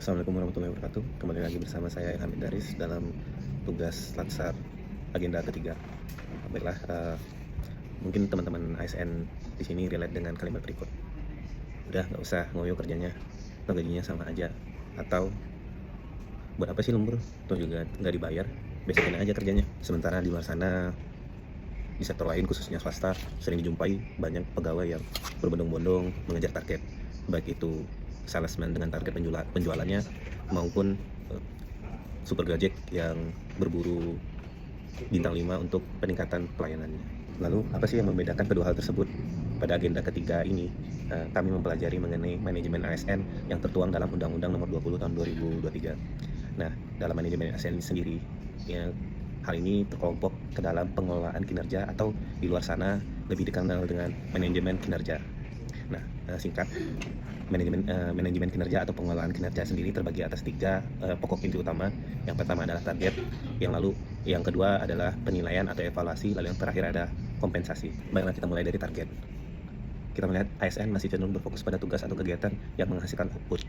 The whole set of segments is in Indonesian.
Assalamualaikum warahmatullahi wabarakatuh. Kembali lagi bersama saya Ilham Daris dalam tugas Latsar agenda ketiga. Baiklah, mungkin teman-teman ASN di sini relate dengan kalimat berikut. Udah nggak usah ngoyo kerjanya, atau gajinya sama aja. Atau buat apa sih lembur? Atau juga nggak dibayar, besokin aja kerjanya. Sementara di luar sana, di sektor lain khususnya swasta, sering dijumpai banyak pegawai yang berbondong-bondong mengejar target, baik itu salesman dengan target penjualannya maupun super gojek yang berburu bintang 5 untuk peningkatan pelayanannya. Lalu apa sih yang membedakan kedua hal tersebut? Pada agenda ketiga ini kami mempelajari mengenai manajemen ASN yang tertuang dalam Undang-Undang Nomor 20 Tahun 2023. Nah, dalam manajemen ASN ini sendiri, ya, hal ini terkelompok ke dalam pengelolaan kinerja atau di luar sana lebih dikenal dengan manajemen kinerja. Nah, singkat, manajemen kinerja atau pengelolaan kinerja sendiri terbagi atas tiga pokok inti utama. Yang pertama adalah target, yang kedua adalah penilaian atau evaluasi, lalu yang terakhir ada kompensasi. Baiklah, kita mulai dari target. Kita melihat ASN masih cenderung berfokus pada tugas atau kegiatan yang menghasilkan output.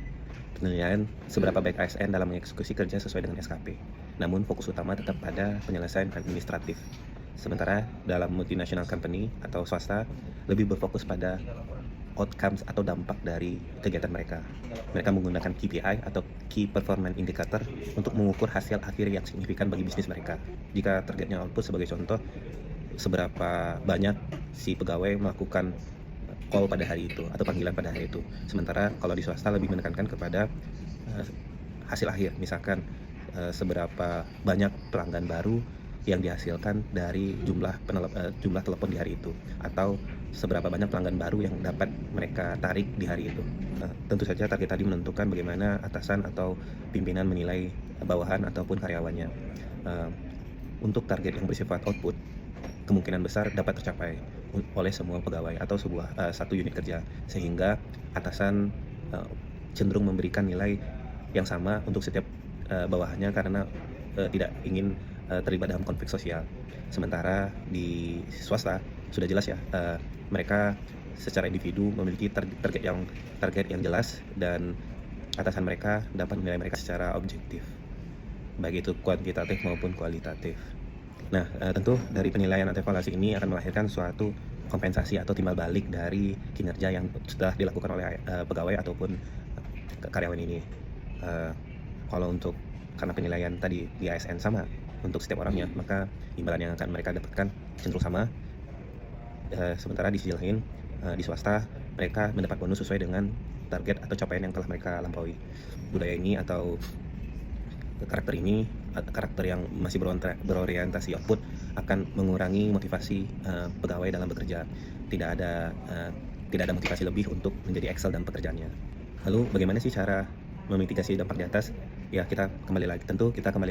Penilaian seberapa baik ASN dalam mengeksekusi kerja sesuai dengan SKP. Namun fokus utama tetap pada penyelesaian administratif. Sementara dalam multinational company atau swasta lebih berfokus pada outcomes atau dampak dari kegiatan mereka. Mereka menggunakan KPI atau Key Performance Indicator untuk mengukur hasil akhir yang signifikan bagi bisnis mereka. Jika targetnya output sebagai contoh, seberapa banyak si pegawai melakukan call pada hari itu atau panggilan pada hari itu. Sementara kalau di swasta lebih menekankan kepada hasil akhir, misalkan seberapa banyak pelanggan baru yang dihasilkan dari jumlah telepon di hari itu, atau seberapa banyak pelanggan baru yang dapat mereka tarik di hari itu. Tentu saja target tadi menentukan bagaimana atasan atau pimpinan menilai bawahan ataupun karyawannya. Untuk target yang bersifat output, kemungkinan besar dapat tercapai oleh semua pegawai atau satu unit kerja, sehingga atasan cenderung memberikan nilai yang sama untuk setiap bawahannya karena tidak ingin terlibat dalam konflik sosial. Sementara di swasta sudah jelas ya, mereka secara individu memiliki target yang jelas dan atasan mereka dapat menilai mereka secara objektif, baik itu kuantitatif maupun kualitatif. Nah, tentu dari penilaian atau evaluasi ini akan melahirkan suatu kompensasi atau timbal balik dari kinerja yang sudah dilakukan oleh pegawai ataupun karyawan ini. Kalau untuk karena penilaian tadi di ASN sama untuk setiap orangnya, maka imbalan yang akan mereka dapatkan cenderung sama. Sementara di sisi lain, di swasta mereka mendapat bonus sesuai dengan target atau capaian yang telah mereka lampaui. Budaya ini atau karakter yang masih berorientasi output akan mengurangi motivasi pegawai dalam bekerja. Tidak ada motivasi lebih untuk menjadi excel dalam pekerjaannya. Lalu bagaimana sih cara memitigasi dampak di atas? Ya, kita kembali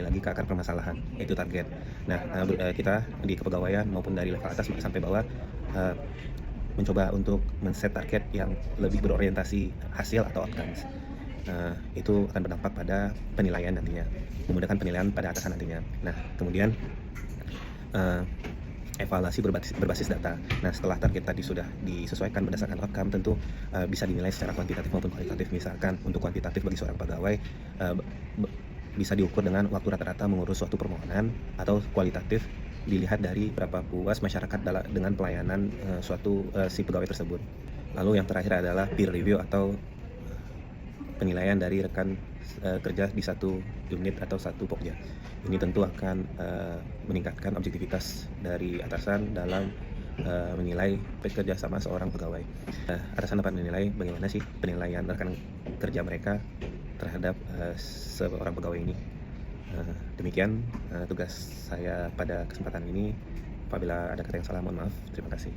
lagi ke akar permasalahan, yaitu target. Nah, kita di kepegawaian maupun dari level atas sampai bawah mencoba untuk men-set target yang lebih berorientasi hasil atau outcomes. Itu akan berdampak pada penilaian nantinya, memudahkan penilaian pada atasan nantinya. Nah, kemudian evaluasi berbasis data. Nah, setelah target tadi sudah disesuaikan berdasarkan outcome, tentu bisa dinilai secara kuantitatif maupun kualitatif. Misalkan untuk kuantitatif bagi seorang pegawai bisa diukur dengan waktu rata-rata mengurus suatu permohonan, atau kualitatif dilihat dari berapa puas masyarakat dengan pelayanan si pegawai tersebut. Lalu yang terakhir adalah peer review atau penilaian dari rekan kerja di satu unit atau satu pokja. Ini tentu akan meningkatkan objektivitas dari atasan dalam menilai kerja sama seorang pegawai. Atasan dapat menilai bagaimana sih penilaian rekan kerja mereka terhadap seorang pegawai ini. Demikian tugas saya pada kesempatan ini. Apabila ada kata yang salah, mohon maaf. Terima kasih.